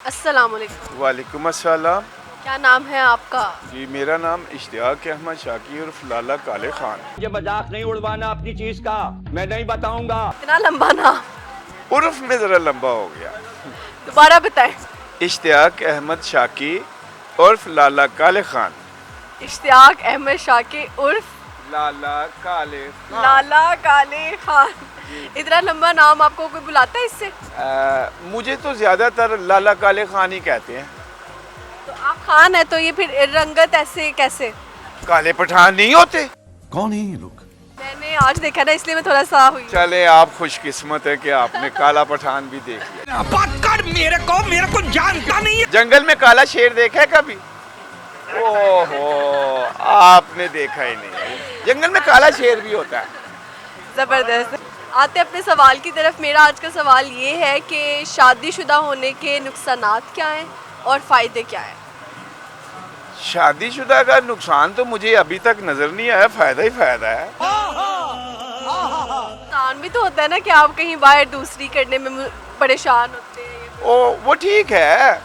अस्सलाम वालेकुम। वालेकुम अस्सलाम। क्या नाम है आपका? जी मेरा नाम इश्तियाक अहमद शाकी उर्फ लाला काले खान। ये मजाक नहीं उड़वाना अपनी चीज का, मैं नहीं बताऊंगा। इतना लंबा नाम, उर्फ में ज़रा लंबा हो गया। दोबारा बताएं। इश्तियाक अहमद शाकी उर्फ लाला काले खान। इश्तियाक अहमद शाकी उर्फ लाला काले खान। लाला काले खान। इतना लंबा नाम आपको कोई बुलाता है इससे? मुझे तो ज़्यादातर लाला काले खान ही कहते हैं। तो आप खान है तो ये फिर रंगत ऐसे कैसे? काले पठान नहीं होते? कौन है ये लोग? मैंने आज देखा ना, इसलिए मैं थोड़ा सा हुई। चले आप खुशकिस्मत है कि आपने काला पठान भी देख लिया। पकड़ मेरे को जानता नहीं है। जंगल में काला शेर देखा है कभी? ओहो, आपने देखा ही नहीं। जंगल में काला शेर भी होता है। ज़बरदस्त। आते अपने सवाल की तरफ। मेरा आज का सवाल ये है कि शादीशुदा होने के नुकसानात क्या हैं और फ़ायदे क्या हैं? शादीशुदा का नुकसान तो मुझे अभी तक नजर नहीं आया, फायदा ही फायदा है। नुकसान भी तो होता है ना कि आप कहीं बाहर दूसरी करने में परेशान होते हैं। वो ठीक है,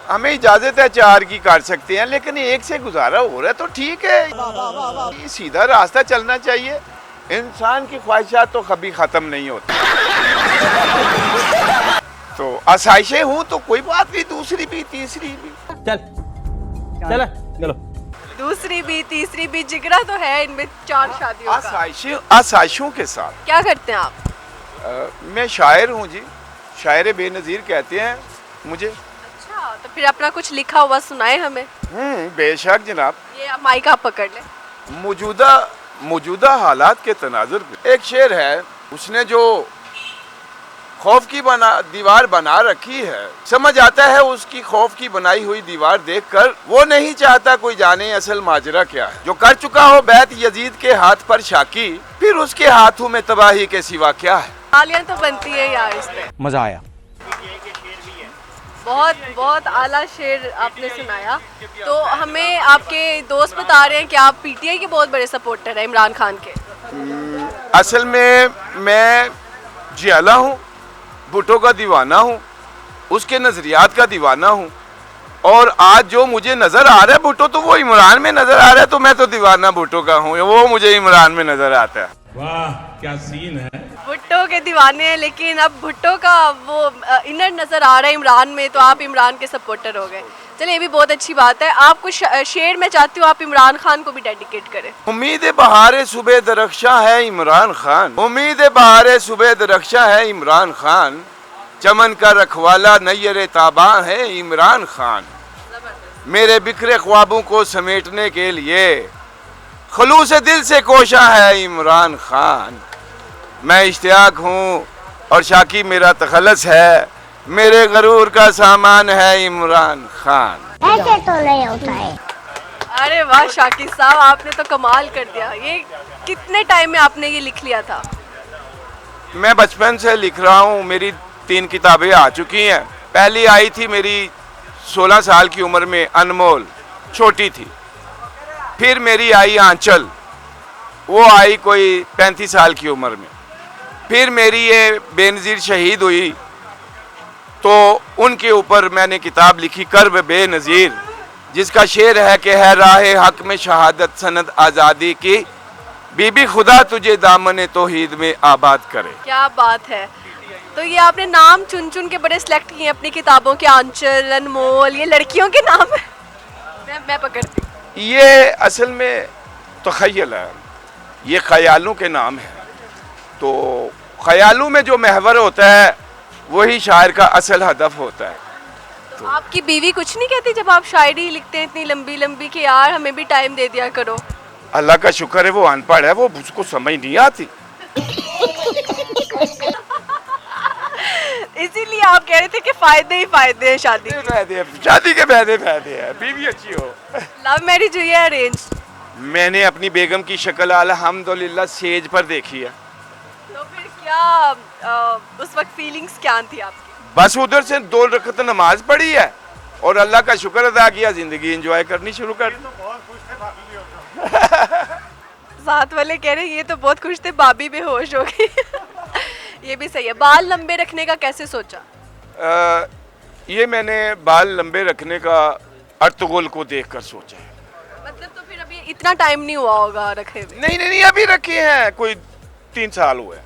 हमें इजाजत है चार की कर सकते हैं, लेकिन एक से गुजारा हो रहा है तो ठीक है। सीधा रास्ता चलना चाहिए। इंसान की ख्वाहिशात तो कभी खत्म नहीं होती। तो आसाइशें हूँ तो कोई बात नहीं, दूसरी भी तीसरी भी। चलो दूसरी भी तीसरी भी, जिगरा तो है इनमें 4 शादियों का। आसाइशों के साथ। क्या करते हैं आप? मैं शायर हूँ जी, शायर बेनज़ीर कहते हैं मुझे। अच्छा, तो फिर अपना कुछ लिखा हुआ सुनाए हमें। बेशक जनाब। ये आप माइक आप पकड़ लें। मौजूदा हालात के तनाजुर पे एक शेर है, उसने जो खौफ की दीवार बना रखी है, समझ आता है उसकी खौफ की बनाई हुई दीवार देखकर वो नहीं चाहता कोई जाने असल माजरा क्या है। जो कर चुका हो बैत यजीद के हाथ पर शाकी, फिर उसके हाथों में तबाही के सिवा क्या है। तालियां तो बनती है यार इस पे। मजा आया। बहुत बहुत आला शेर आपने सुनाया। तो हमें आपके दोस्त बता रहे हैं कि आप पीटीआई के बहुत बड़े सपोर्टर हैं इमरान खान के। असल में मैं जियाला हूँ, भुट्टो का दीवाना हूँ, उसके नज़रियात का दीवाना हूँ। और आज जो मुझे नज़र आ रहा है भुट्टो, तो वो इमरान में नज़र आ रहा है, तो मैं तो दीवाना भुट्टो का हूँ, वो मुझे इमरान में नज़र आता है। वाह क्या सीन है। भुट्टो के दीवाने हैं, लेकिन अब भुट्टो का वो इनर नज़र आ रहा है इमरान में, तो आप इमरान के सपोर्टर हो गए। चलिए, ये भी बहुत अच्छी बात है। आप कुछ शेर मैं चाहती हूँ आप इमरान खान को भी डेडिकेट करें। उम्मीद बहारे सुबह दरख्शा है इमरान खान, उम्मीद बहारे सुबह दरख्शा है इमरान खान, चमन का रखवाला नैयर ताबा है इमरान खान, मेरे बिखरे ख्वाबों को समेटने के लिए खलूस दिल से कोशा है इमरान खान। मैं इश्तियाक हूँ और शाकी मेरा तखल्लुस है, मेरे गरूर का सामान है इमरान खान। ऐसे तो नहीं होता है। अरे वाह शाकी साहब, आपने तो कमाल कर दिया। ये कितने टाइम में आपने ये लिख लिया था? मैं बचपन से लिख रहा हूँ, मेरी 3 किताबें आ चुकी हैं। पहली आई थी मेरी 16 साल की उम्र में, अनमोल, छोटी थी। फिर मेरी आई आंचल, वो आई कोई 35 साल की उम्र में। फिर मेरी ये बेनज़ीर शहीद हुई, तो उनके ऊपर मैंने किताब लिखी कर्ब बेनज़ीर, जिसका शेर है कि है राह हक में शहादत सनद आज़ादी की, बीबी खुदा तुझे दामन तौहीद में आबाद करे। क्या बात है। तो ये आपने नाम चुन चुन के बड़े सिलेक्ट किए अपनी किताबों के। आंचल, अनमोल, ये लड़कियों के नाम है। मैं पकड़ती। ये असल में तख़य्युल है, ये ख्यालों के नाम है। तो ख्यालों में जो महवर होता है वही शायर का असल हदफ होता है। तो आपकी बीवी कुछ नहीं कहती जब आप शायरी लिखते हैं इतनी लंबी लंबी कि यार हमें भी टाइम दे दिया करो? अल्लाह का शुक्र है वो अनपढ़ है, वो उसको समझ नहीं आती। इसीलिए आप कह रहे थे कि फायदे ही फायदे हैं शादी के। शादी के फायदे हैं, बीवी अच्छी हो। लव मैरिज हुई है अरेंज? मैंने अपनी बेगम की शक्ल अल्हम्दुलिल्लाह सेज पर देखी है। तो फिर क्या उस वक्त फीलिंग्स क्या थी आपकी? बस उधर से 2 रकात नमाज पढ़ी है और अल्लाह का शुक्र अदा किया, जिंदगी एंजॉय करनी शुरू कर दी। साथ वाले कह रहे ये तो बहुत खुश थे, भाभी बेहोश हो गई। ये भी सही है। बाल लंबे रखने का कैसे सोचा? ये मैंने बाल लंबे रखने का अर्तुगरुल को देखकर सोचा है। मतलब तो फिर अभी इतना टाइम नहीं हुआ होगा रखे हुए। नहीं, अभी रखे हैं, कोई 3 साल हुए हैं।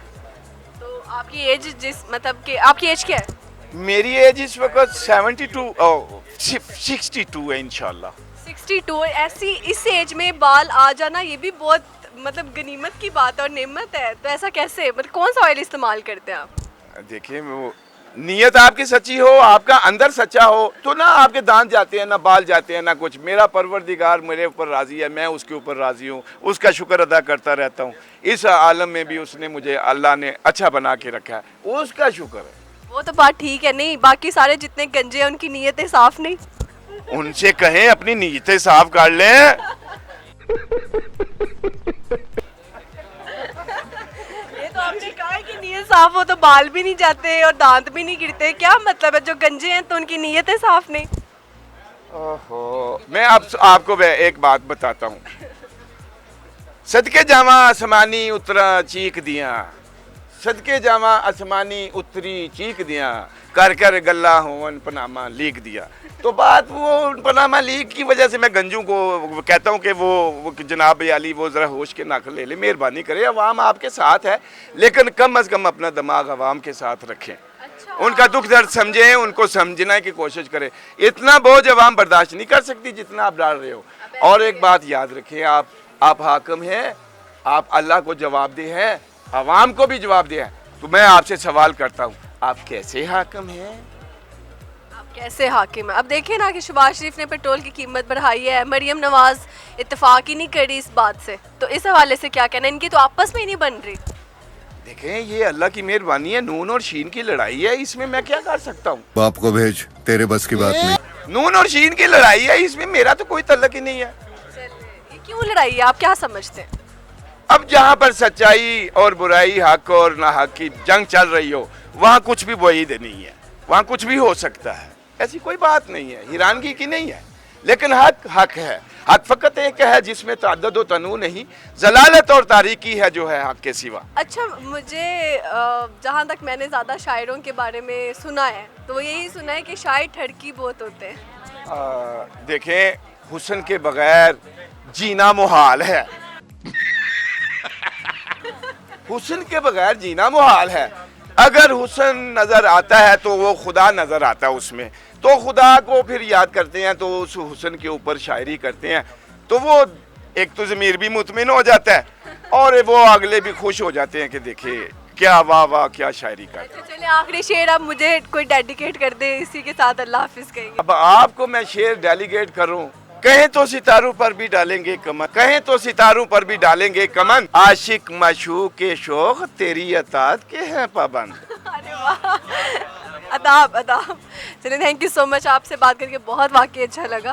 तो आपकी एज मतलब कि आपकी एज क्या है? मेरी एज इस वक्त 62 है इंशाल्लाह। 62। ऐसी इस एज में बाल आ जाना ये भी बहुत मतलब गनीमत की बात है और नेमत है। तो ऐसा कैसे, मतलब कौन सा ऑयल इस्तेमाल करते हैं आप? देखिए, वो नीयत आपकी सच्ची हो, आपका अंदर सच्चा हो, तो ना आपके दांत जाते हैं, ना बाल जाते हैं, ना कुछ। मेरा परवरदिगार मेरे ऊपर राजी है, मैं उसके ऊपर राजी हूँ, उसका शुक्र अदा करता रहता हूँ। इस आलम में भी उसने मुझे, अल्लाह ने अच्छा बना के रखा है, उसका शुक्र है। वो तो बात ठीक है, नहीं बाकी सारे जितने गंजे हैं उनकी नीयतें साफ नहीं। उनसे कहें अपनी नीयतें साफ कर लें। ये तो आपने कहा है कि नीयत साफ हो तो बाल भी नहीं जाते और दांत भी नहीं गिरते। क्या मतलब है, जो गंजे हैं तो उनकी नीयतें साफ नहीं? ओहो, मैं आपको एक बात बताता हूँ। सदके जावा आसमानी उतरा चीख दिया, सदके जावा आसमानी उतरी चीख दिया, कर कर गल्ला होवन पनामा लीक दिया। तो बात वो पनामा लीक की वजह से मैं गंजू को कहता हूँ कि वो जनाब याली वो ज़रा होश के नाक ले ले, मेहरबानी करे। अवाम आपके साथ है, लेकिन कम अज़ कम अपना दिमाग अवाम के साथ रखें। अच्छा। उनका दुख दर्द समझें, उनको समझने की कोशिश करें। इतना बोझ अवाम बर्दाश्त नहीं कर सकती जितना आप डाल रहे हो। और एक बात याद रखें, आप हाकिम हैं, आप अल्लाह को जवाबदेह हैं, अवाम को भी जवाबदेह हैं। तो मैं आपसे सवाल करता हूँ, आप कैसे हाकिम हैं? आप कैसे हाकिम है? अब देखिए ना कि शहबाज शरीफ ने पेट्रोल की कीमत बढ़ाई है, मरियम नवाज इत्तेफाक ही नहीं करी इस बात से। तो इस हवाले से क्या कहना, इनकी तो आपस में ही नहीं बन रही। देखें, ये अल्लाह की मेहरबानी है, नून और शीन की लड़ाई है, इसमें मैं क्या कर सकता हूँ? बाप को भेज, तेरे बस की बात नहीं। नून और शीन की लड़ाई है, इसमें मेरा तो कोई तल्लक ही नहीं है। ये क्यों लड़ाई है, आप क्या समझते हैं? अब जहाँ पर सच्चाई और बुराई, हक और ना हक की जंग चल रही हो, वहाँ कुछ भी वहीद नहीं है, वहाँ कुछ भी हो सकता है। ऐसी कोई बात नहीं है, हैरानगी की नहीं है। लेकिन हक हक है, हक फ़कत एक है जिसमें तअद्दुद व तनू नहीं, जलालत और तारीकी है जो है हक के सिवा। अच्छा, मुझे जहाँ तक मैंने ज़्यादा शायरों के बारे में सुना है तो यही सुना है कि शायर ठड़की बहुत होते हैं। देखें, हुस्न के बगैर जीना मुहाल है। हुस्न के बगैर जीना मुहाल है। अगर हुस्न नजर आता है तो वो खुदा नजर आता है उसमें, तो खुदा को फिर याद करते हैं, तो उस हुस्न के ऊपर शायरी करते हैं, तो वो एक तो ज़मीर भी मुतमिन हो जाता है और वो अगले भी खुश हो जाते हैं कि देखिए क्या वाह वाह क्या शायरी कर। अच्छा चलिए, आखिरी शेर अब मुझे कोई डेडिकेट कर दे, इसी के साथ अल्लाह हाफिज कहेंगे। अब आपको मैं शेर डेलीगेट करूं, कहें तो सितारों पर भी डालेंगे कमन, कहें तो सितारों पर भी डालेंगे कमन, आशिक माशूक के शौक तेरी अतात के हैं पाबंद। अरे वाह, अदाब अदाब। चलिए, थैंक यू सो मच, आपसे बात करके बहुत वाकई अच्छा लगा।